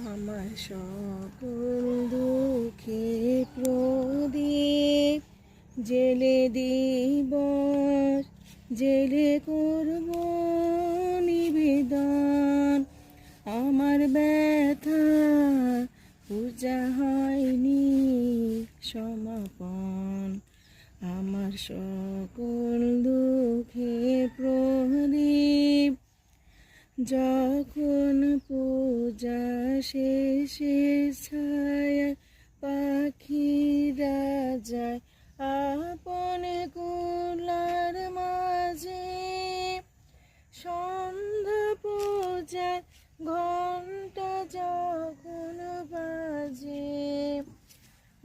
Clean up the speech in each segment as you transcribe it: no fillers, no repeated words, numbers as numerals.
আমার সকল দুঃখে প্রদীপ জেলে দিবস, জেলে করব নিবেদন। আমার ব্যথা পূজা হয়নি সমাপন। আমার সকল দুঃখে প্রদীপ যখন পূজা শেষে ছায়া পাখিরা যায় আপন কুলার মাঝে। সন্ধ্যা পূজার ঘণ্টা যখন বাজে,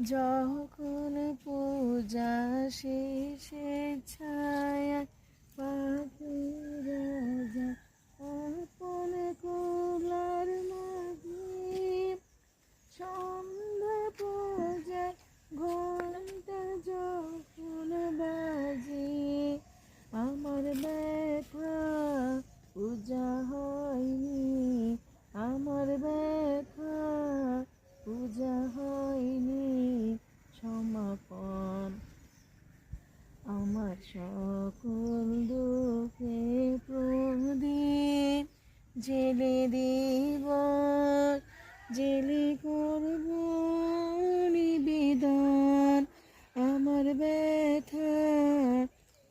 যখন পূজা শেষে ছায়া পাখিরা যায় আপন কুলার মাঝে। সন্ধ্যা পূজার ঘণ্টা যখন বাজে, আমার ব্যথা পূজা হয়নি, আমার ব্যথা পূজা হয়নি সমাপন। আমার সকল দুঃখে প্রদীপ জেলে দিবস, জেলে করব নিবেদন। আমার ব্যথা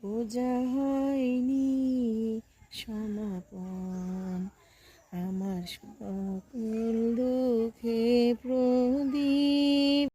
পূজা হয়নি সমাপন। আমার